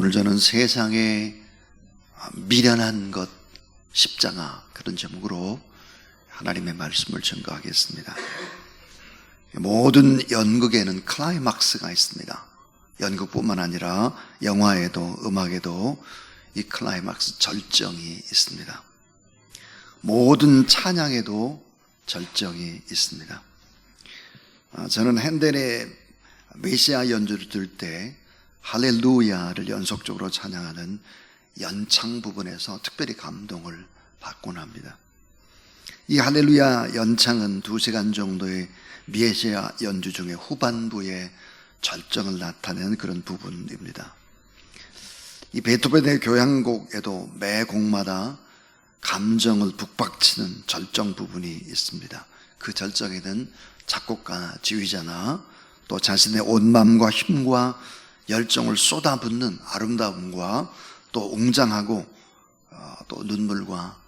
오늘 저는 세상에 미련한 것 십자가 그런 제목으로 하나님의 말씀을 전가하겠습니다. 모든 연극에는 클라이막스가 있습니다. 연극뿐만 아니라 영화에도 음악에도 이 클라이막스 절정이 있습니다. 모든 찬양에도 절정이 있습니다. 저는 핸델의 메시아 연주를 들을 때 할렐루야를 연속적으로 찬양하는 연창 부분에서 특별히 감동을 받곤 합니다. 이 할렐루야 연창은 2시간 정도의 메시아 연주 중에 후반부의 절정을 나타내는 그런 부분입니다. 이 베토벤의 교향곡에도 매 곡마다 감정을 북박치는 절정 부분이 있습니다. 그 절정에는 작곡가, 지휘자나 또 자신의 온 마음과 힘과 열정을 쏟아붓는 아름다움과 또 웅장하고 또 눈물과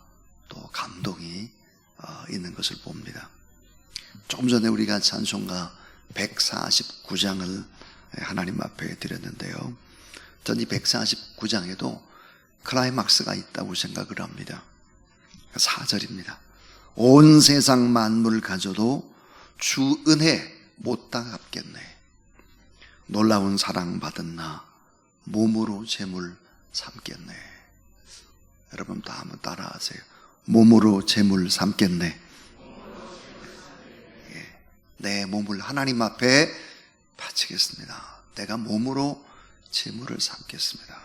또 감동이 있는 것을 봅니다. 조금 전에 우리가 찬송가 149장을 하나님 앞에 드렸는데요. 전 이 149장에도 클라이막스가 있다고 생각을 합니다. 4절입니다. 온 세상 만물을 가져도 주 은혜 못다 갚겠네. 놀라운 사랑 받은 나 몸으로 재물 삼겠네. 여러분 다 한번 따라하세요. 몸으로 재물 삼겠네. 내 몸을 하나님 앞에 바치겠습니다. 내가 몸으로 재물을 삼겠습니다.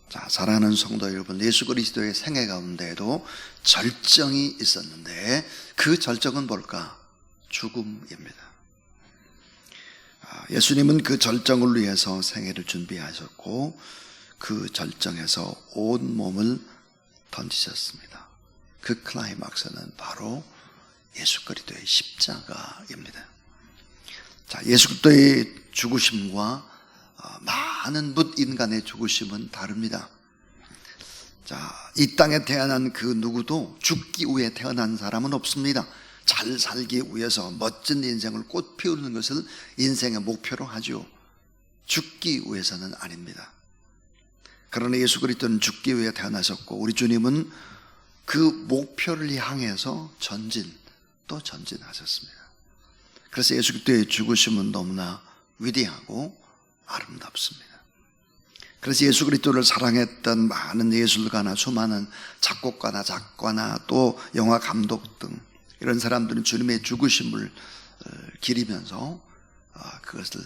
자, 사랑하는 성도 여러분, 예수 그리스도의 생애 가운데에도 절정이 있었는데 그 절정은 뭘까? 죽음입니다. 예수님은 그 절정을 위해서 생애를 준비하셨고 그 절정에서 온 몸을 던지셨습니다. 그 클라이막스는 바로 예수 그리스도의 십자가입니다. 자, 예수 그리스도의 죽으심과 많은 뭇인간의 죽으심은 다릅니다. 자, 이 땅에 태어난 그 누구도 죽기 위해 태어난 사람은 없습니다. 잘 살기 위해서 멋진 인생을 꽃 피우는 것을 인생의 목표로 하죠. 죽기 위해서는 아닙니다. 그러나 예수 그리스도는 죽기 위해 태어나셨고 우리 주님은 그 목표를 향해서 또 전진하셨습니다. 그래서 예수 그리스도의 죽으심은 너무나 위대하고 아름답습니다. 그래서 예수 그리스도를 사랑했던 많은 예술가나 수많은 작곡가나 작가나 또 영화 감독 등 이런 사람들은 주님의 죽으심을 기리면서 그것을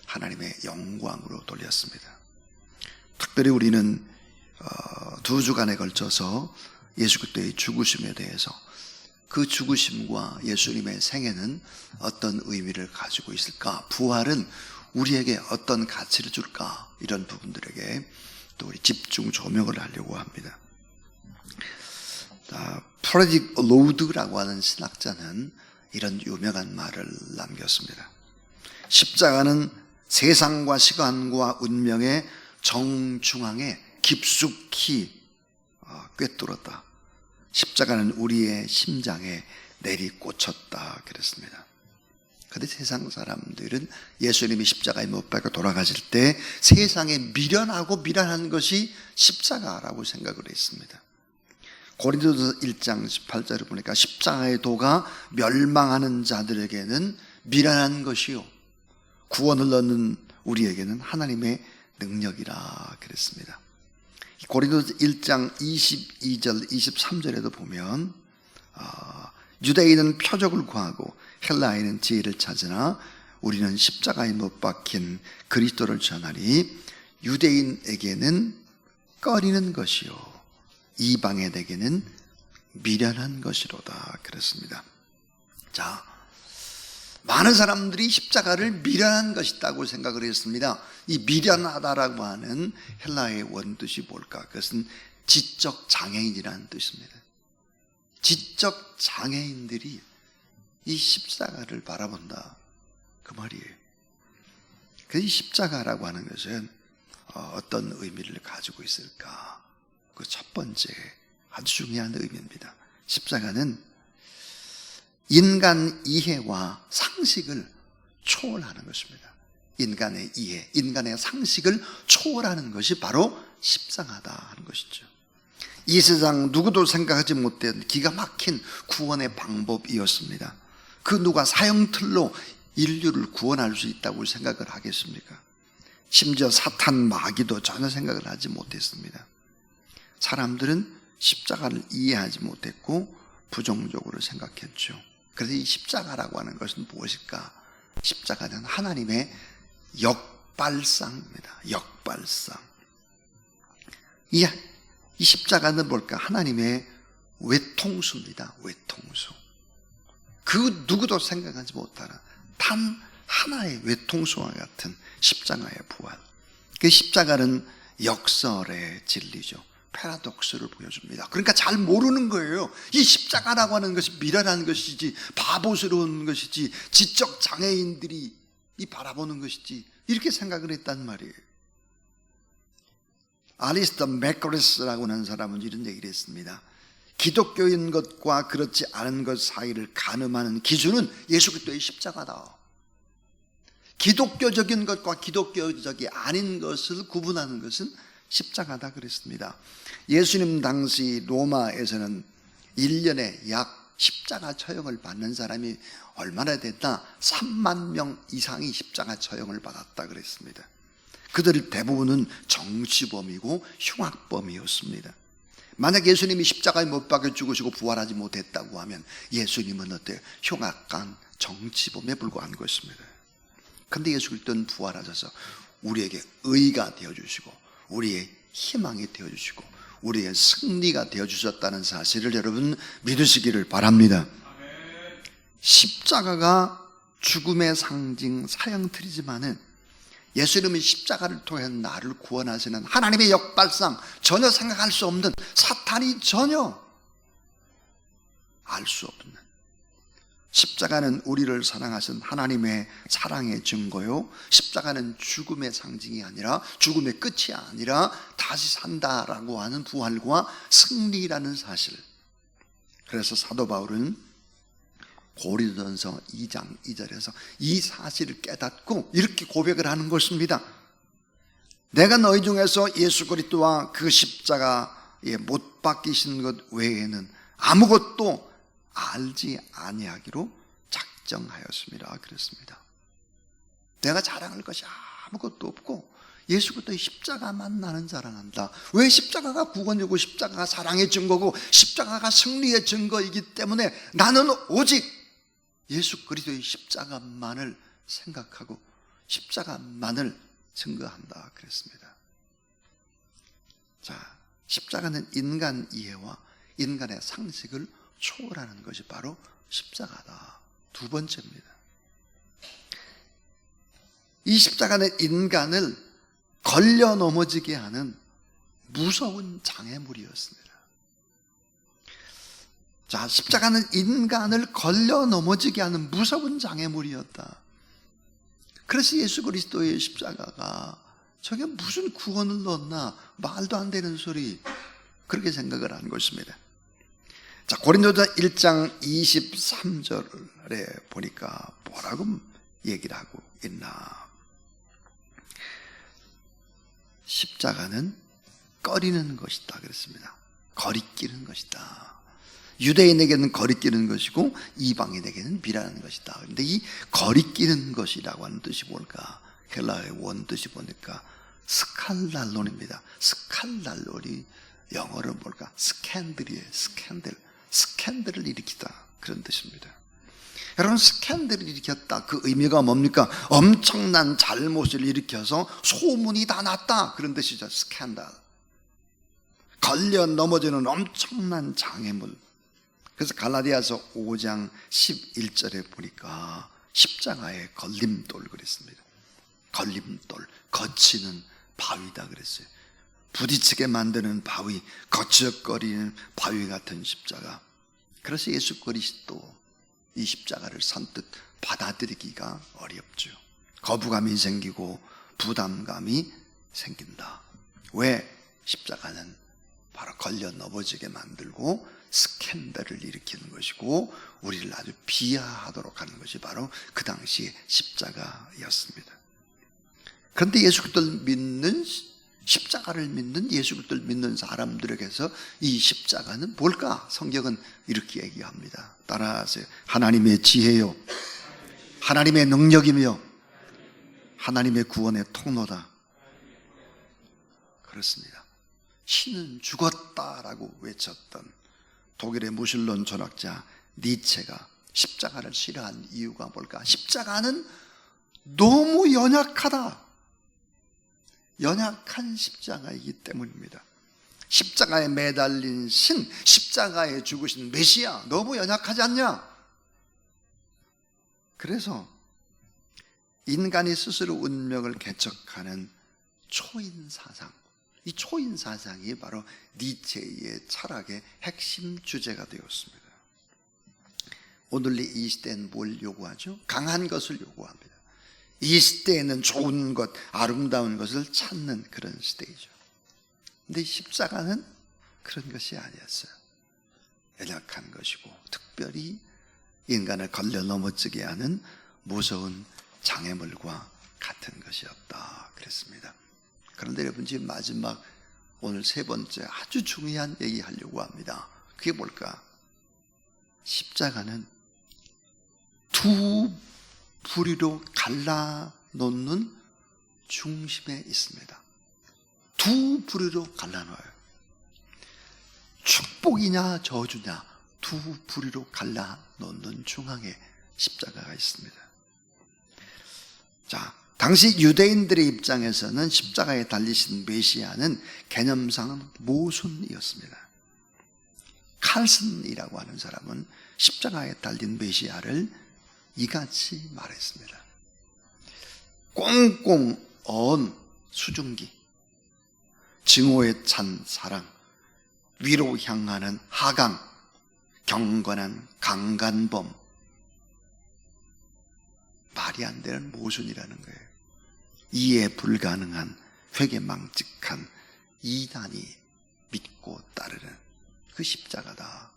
하나님의 영광으로 돌렸습니다. 특별히 우리는 2주간에 걸쳐서 예수 그리스도의 죽으심에 대해서 그 죽으심과 예수님의 생애는 어떤 의미를 가지고 있을까? 부활은 우리에게 어떤 가치를 줄까? 이런 부분들에게 또 우리 집중 조명을 하려고 합니다. 프레딕 로드라고 하는 신학자는 이런 유명한 말을 남겼습니다. 십자가는 세상과 시간과 운명의 정중앙에 깊숙이 꿰뚫었다. 십자가는 우리의 심장에 내리꽂혔다 그랬습니다. 그런데 세상 사람들은 예수님이 십자가에 못 박혀 돌아가실 때 세상에 미련하고 미련한 것이 십자가라고 생각을 했습니다. 고린도서 1장 18절을 보니까 십자가의 도가 멸망하는 자들에게는 미련한 것이요 구원을 얻는 우리에게는 하나님의 능력이라 그랬습니다. 고린도서 1장 22절 23절에도 보면 유대인은 표적을 구하고 헬라인은 지혜를 찾으나 우리는 십자가에 못 박힌 그리스도를 전하니 유대인에게는 꺼리는 것이요 이방인에게는 미련한 것이로다 그랬습니다. 자, 많은 사람들이 십자가를 미련한 것이라고 생각을 했습니다. 이 미련하다라고 하는 헬라의 원뜻이 뭘까? 그것은 지적 장애인이라는 뜻입니다. 지적 장애인들이 이 십자가를 바라본다 그 말이에요. 그 이 십자가라고 하는 것은 어떤 의미를 가지고 있을까? 그 첫 번째 아주 중요한 의미입니다. 십자가는 인간 이해와 상식을 초월하는 것입니다. 인간의 이해, 인간의 상식을 초월하는 것이 바로 십자가다 하는 것이죠. 이 세상 누구도 생각하지 못한 기가 막힌 구원의 방법이었습니다. 그 누가 사형틀로 인류를 구원할 수 있다고 생각을 하겠습니까? 심지어 사탄 마귀도 전혀 생각을 하지 못했습니다. 사람들은 십자가를 이해하지 못했고 부정적으로 생각했죠. 그래서 이 십자가라고 하는 것은 무엇일까? 십자가는 하나님의 역발상입니다. 역발상. 이 십자가는 뭘까? 하나님의 외통수입니다. 외통수. 그 누구도 생각하지 못하는 단 하나의 외통수와 같은 십자가의 부활. 그 십자가는 역설의 진리죠. 패러독스를 보여줍니다. 그러니까 잘 모르는 거예요. 이 십자가라고 하는 것이 미련한 것이지, 바보스러운 것이지, 지적 장애인들이 이 바라보는 것이지, 이렇게 생각을 했단 말이에요. 알리스터 맥거리스라고 하는 사람은 이런 얘기를 했습니다. 기독교인 것과 그렇지 않은 것 사이를 가늠하는 기준은 예수 그리스도의 십자가다. 기독교적인 것과 기독교적이 아닌 것을 구분하는 것은 십자가다 그랬습니다. 예수님 당시 로마에서는 1년에 약 십자가 처형을 받는 사람이 얼마나 됐다? 3만 명 이상이 십자가 처형을 받았다 그랬습니다. 그들 대부분은 정치범이고 흉악범이었습니다. 만약 예수님이 십자가에 못 박혀 죽으시고 부활하지 못했다고 하면 예수님은 어때요? 흉악한 정치범에 불과한 것입니다. 그런데 예수 그리스도는 부활하셔서 우리에게 의가 되어주시고 우리의 희망이 되어주시고 우리의 승리가 되어주셨다는 사실을 여러분 믿으시기를 바랍니다. 십자가가 죽음의 상징 사형틀이지만은 예수님이 십자가를 통해 나를 구원하시는 하나님의 역발상, 전혀 생각할 수 없는, 사탄이 전혀 알 수 없는 십자가는 우리를 사랑하신 하나님의 사랑의 증거요, 십자가는 죽음의 상징이 아니라, 죽음의 끝이 아니라 다시 산다라고 하는 부활과 승리라는 사실. 그래서 사도 바울은 고린도전서 2장 2절에서 이 사실을 깨닫고 이렇게 고백을 하는 것입니다. 내가 너희 중에서 예수 그리스도와 그 십자가에 못 박히신 것 외에는 아무것도 알지 아니하기로 작정하였습니다. 그랬습니다. 내가 자랑할 것이 아무것도 없고 예수 그리스도의 십자가만 나는 자랑한다. 왜? 십자가가 구원이고 십자가가 사랑의 증거고 십자가가 승리의 증거이기 때문에 나는 오직 예수 그리스도의 십자가만을 생각하고 십자가만을 증거한다 그랬습니다. 자, 십자가는 인간 이해와 인간의 상식을 초월하는 것이 바로 십자가다. 두 번째입니다. 이 십자가는 인간을 걸려 넘어지게 하는 무서운 장애물이었습니다. 자, 십자가는 인간을 걸려 넘어지게 하는 무서운 장애물이었다. 그래서 예수 그리스도의 십자가가 저게 무슨 구원을 넣었나, 말도 안 되는 소리, 그렇게 생각을 한 것입니다. 자, 고린도전서 1장 23절에 보니까 뭐라고 얘기를 하고 있나. 십자가는 꺼리는 것이다 그랬습니다. 거리끼는 것이다. 유대인에게는 거리끼는 것이고 이방인에게는 미라는 것이다. 그런데 이 거리끼는 것이라고 하는 뜻이 뭘까? 헬라어의 원뜻이 보니까 스칼랄론입니다. 스칼랄론이 영어로 뭘까? 스캔들이에요. 스캔들. 스캔들을 일으키다, 그런 뜻입니다. 여러분, 스캔들을 일으켰다, 그 의미가 뭡니까? 엄청난 잘못을 일으켜서 소문이 다 났다, 그런 뜻이죠. 스캔들. 걸려 넘어지는 엄청난 장애물. 그래서 갈라디아서 5장 11절에 보니까 십자가의 걸림돌 그랬습니다. 걸림돌, 거치는 바위다 그랬어요. 부딪히게 만드는 바위, 거치적거리는 바위 같은 십자가. 그래서 예수 그리스도 이 십자가를 선뜻 받아들이기가 어렵죠. 거부감이 생기고 부담감이 생긴다. 왜? 십자가는 바로 걸려 넘어지게 만들고 스캔들을 일으키는 것이고 우리를 아주 비하하도록 하는 것이 바로 그 당시의 십자가였습니다. 그런데 예수 그리스도를 믿는, 십자가를 믿는, 예수 그리스도를 믿는 사람들에게서 이 십자가는 뭘까? 성경은 이렇게 얘기합니다. 따라하세요. 하나님의 지혜요, 하나님의 능력이며 하나님의 구원의 통로다. 그렇습니다. 신은 죽었다라고 외쳤던 독일의 무신론 철학자 니체가 십자가를 싫어한 이유가 뭘까? 십자가는 너무 연약하다. 연약한 십자가이기 때문입니다. 십자가에 매달린 신, 십자가에 죽으신 메시아, 너무 연약하지 않냐? 그래서 인간이 스스로 운명을 개척하는 초인 사상, 이 초인 사상이 바로 니체의 철학의 핵심 주제가 되었습니다. 오늘 이 시대는 뭘 요구하죠? 강한 것을 요구합니다. 이 시대에는 좋은 것, 아름다운 것을 찾는 그런 시대이죠. 근데 십자가는 그런 것이 아니었어요. 연약한 것이고 특별히 인간을 걸려 넘어지게 하는 무서운 장애물과 같은 것이었다 그랬습니다. 그런데 여러분, 지금 마지막 오늘 세 번째 아주 중요한 얘기 하려고 합니다. 그게 뭘까? 십자가는 두 부리로 갈라놓는 중심에 있습니다. 두 부리로 갈라놓아요. 축복이냐 저주냐 두 부리로 갈라놓는 중앙에 십자가가 있습니다. 자, 당시 유대인들의 입장에서는 십자가에 달리신 메시아는 개념상 모순이었습니다. 칼슨이라고 하는 사람은 십자가에 달린 메시아를 이같이 말했습니다. 꽁꽁 언 수증기, 증오에 찬 사랑, 위로 향하는 하강, 경건한 강간범. 말이 안 되는 모순이라는 거예요. 이해 불가능한 회개망측한 이단이 믿고 따르는 그 십자가다.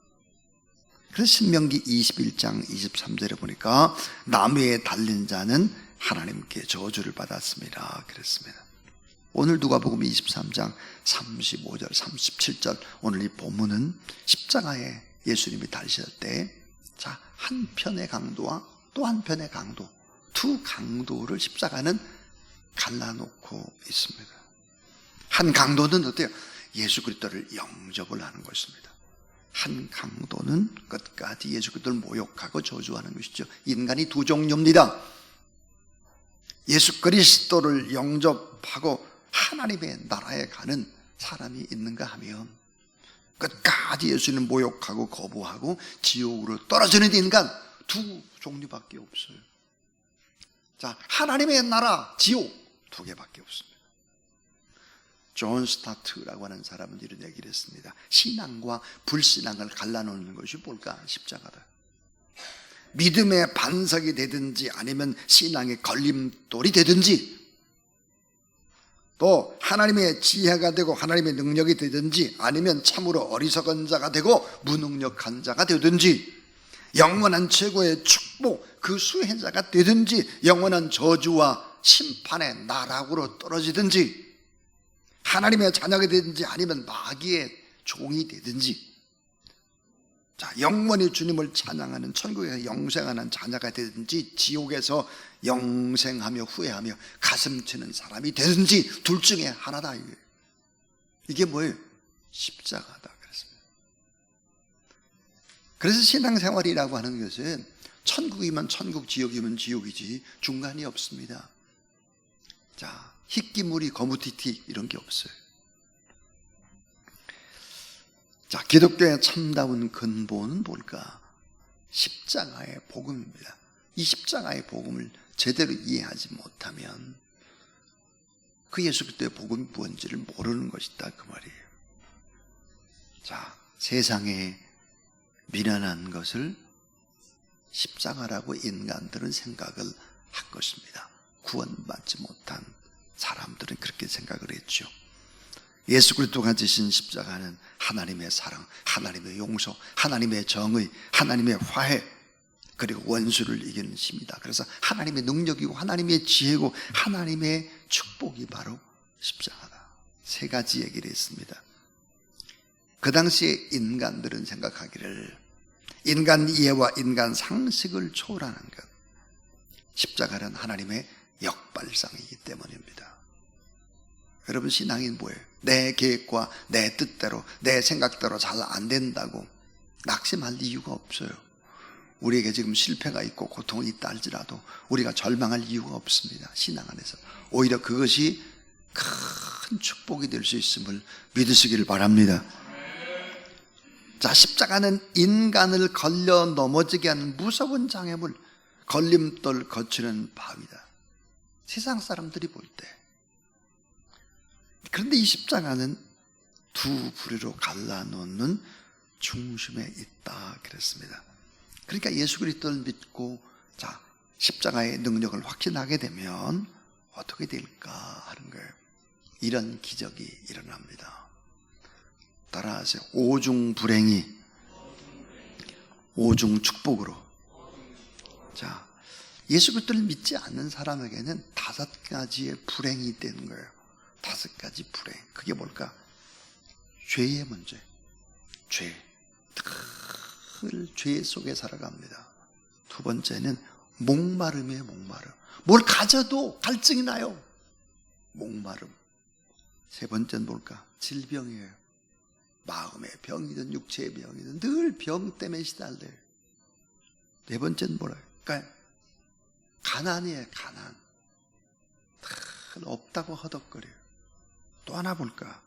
그래서 신명기 21장 23절에 보니까 나무에 달린 자는 하나님께 저주를 받았습니다 그랬습니다. 오늘 누가복음 23장 35절 37절 오늘 이 본문은 십자가에 예수님이 달리실 때, 자, 한편의 강도와 또 한편의 강도, 두 강도를 십자가는 갈라놓고 있습니다. 한 강도는 어때요? 예수 그리스도를 영접을 하는 것입니다. 한 강도는 끝까지 예수 그리스도를 모욕하고 저주하는 것이죠. 인간이 두 종류입니다. 예수 그리스도를 영접하고 하나님의 나라에 가는 사람이 있는가 하면, 끝까지 예수님을 모욕하고 거부하고 지옥으로 떨어지는 인간 두 종류밖에 없어요. 자, 하나님의 나라, 지옥 두 개밖에 없습니다. 존 스타트라고 하는 사람은 이런 얘기를 했습니다. 신앙과 불신앙을 갈라놓는 것이 뭘까? 십자가다. 믿음의 반석이 되든지 아니면 신앙의 걸림돌이 되든지, 또 하나님의 지혜가 되고 하나님의 능력이 되든지 아니면 참으로 어리석은 자가 되고 무능력한 자가 되든지, 영원한 최고의 축복 그 수혜자가 되든지 영원한 저주와 심판의 나락으로 떨어지든지, 하나님의 자녀가 되든지 아니면 마귀의 종이 되든지, 자, 영원히 주님을 찬양하는 천국에서 영생하는 자녀가 되든지 지옥에서 영생하며 후회하며 가슴 치는 사람이 되든지 둘 중에 하나다. 이게 뭐예요? 십자가다 그랬습니다. 그래서 신앙생활이라고 하는 것은 천국이면 천국, 지옥이면 지옥이지 중간이 없습니다. 자, 희끼무리 거무튀튀 이런 게 없어요. 자, 기독교의 참다운 근본은 뭘까? 십자가의 복음입니다. 이 십자가의 복음을 제대로 이해하지 못하면 그 예수 그리스도의 복음이 뭔지를 모르는 것이다 그 말이에요. 자, 세상에 미련한 것을 십자가라고 인간들은 생각을 한 것입니다. 구원받지 못한 사람들은 그렇게 생각을 했죠. 예수 그리스도가 지신 십자가는 하나님의 사랑, 하나님의 용서, 하나님의 정의, 하나님의 화해, 그리고 원수를 이기는 힘이다. 그래서 하나님의 능력이고 하나님의 지혜고 하나님의 축복이 바로 십자가다. 세 가지 얘기를 했습니다. 그 당시에 인간들은 생각하기를 인간 이해와 인간 상식을 초월하는 것, 십자가는 하나님의 역발상이기 때문입니다. 여러분, 신앙이 뭐예요? 내 계획과 내 뜻대로 내 생각대로 잘 안 된다고 낙심할 이유가 없어요. 우리에게 지금 실패가 있고 고통이 있다 할지라도 우리가 절망할 이유가 없습니다. 신앙 안에서 오히려 그것이 큰 축복이 될 수 있음을 믿으시기를 바랍니다. 자, 십자가는 인간을 걸려 넘어지게 하는 무서운 장애물, 걸림돌 거치는 바위다. 세상 사람들이 볼 때. 그런데 이 십자가는 두 부류로 갈라놓는 중심에 있다 그랬습니다. 그러니까 예수 그리스도를 믿고 자, 십자가의 능력을 확신하게 되면 어떻게 될까 하는 거예요. 이런 기적이 일어납니다. 따라하세요. 오중 불행이 오중 축복으로. 자, 예수 그리스도를 믿지 않는 사람에게는 5가지의 불행이 있다는 거예요. 5가지 불행. 그게 뭘까? 죄의 문제. 죄. 늘 죄 속에 살아갑니다. 두 번째는 목마름이에요. 목마름. 뭘 가져도 갈증이 나요. 목마름. 세 번째는 뭘까? 질병이에요. 마음의 병이든 육체의 병이든 늘 병 때문에 시달려요. 네 번째는 뭐랄까요? 가난이에요. 가난. 늘 없다고 허덕거려요. 또 하나 볼까?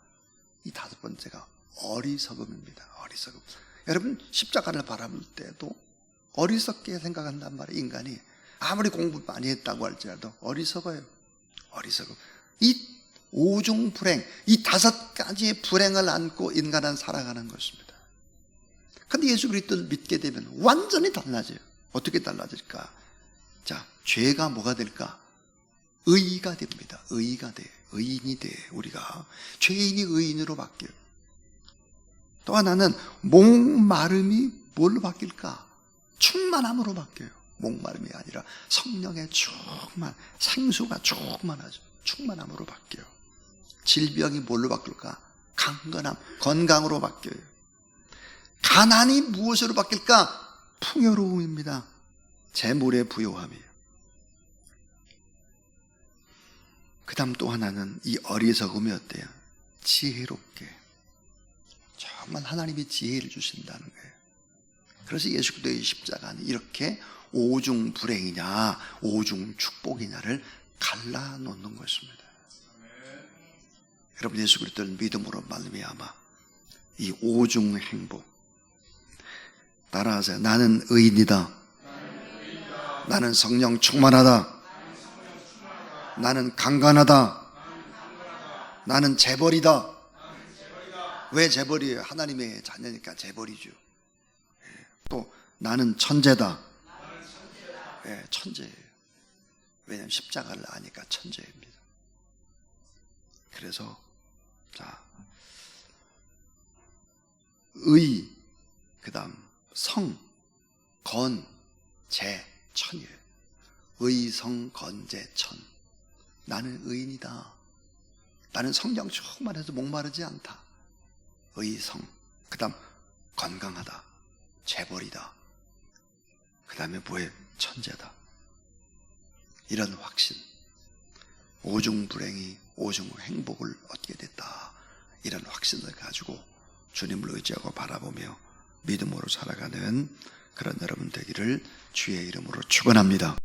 이 5번째가 어리석음입니다. 어리석음. 여러분, 십자가를 바라볼 때도 어리석게 생각한단 말이에요. 인간이 아무리 공부 많이 했다고 할지라도 어리석어요. 어리석음. 이 오중 불행, 이 5가지의 불행을 안고 인간은 살아가는 것입니다. 그런데 예수 그리스도를 믿게 되면 완전히 달라져요. 어떻게 달라질까? 자, 죄가 뭐가 될까? 의가 됩니다. 의가 돼. 의인이 돼. 우리가 죄인이 의인으로 바뀌어요. 또 하나는 목마름이 뭘로 바뀔까? 충만함으로 바뀌어요. 목마름이 아니라 성령의 충만, 생수가 충만하죠. 충만함으로 바뀌어요. 질병이 뭘로 바뀔까? 강건함, 건강으로 바뀌어요. 가난이 무엇으로 바뀔까? 풍요로움입니다. 재물의 부요함이에요. 그 다음 또 하나는 이 어리석음이 어때요? 지혜롭게. 정말 하나님이 지혜를 주신다는 거예요. 그래서 예수 그리스도의 십자가는 이렇게 오중 불행이냐 오중 축복이냐를 갈라놓는 것입니다. 여러분, 예수 그리스도를 믿음으로 말미암아 이 오중 행복, 따라하세요. 나는 의인이다. 나는 성령 충만하다. 나는 강건하다. 나는 재벌이다. 왜 재벌이에요? 하나님의 자녀니까 재벌이죠. 또 나는 천재다. 네, 천재예요. 왜냐하면 십자가를 아니까 천재입니다. 그래서 자, 의, 그 다음 성, 건, 재, 천이에요. 의, 성, 건, 재, 천. 나는 의인이다. 나는 성령 충만해서 목마르지 않다. 의성, 그 다음 건강하다, 재벌이다, 그 다음에 뭐예요? 천재다. 이런 확신, 오중 불행이 오중 행복을 얻게 됐다. 이런 확신을 가지고 주님을 의지하고 바라보며 믿음으로 살아가는 그런 여러분 되기를 주의 이름으로 축원합니다.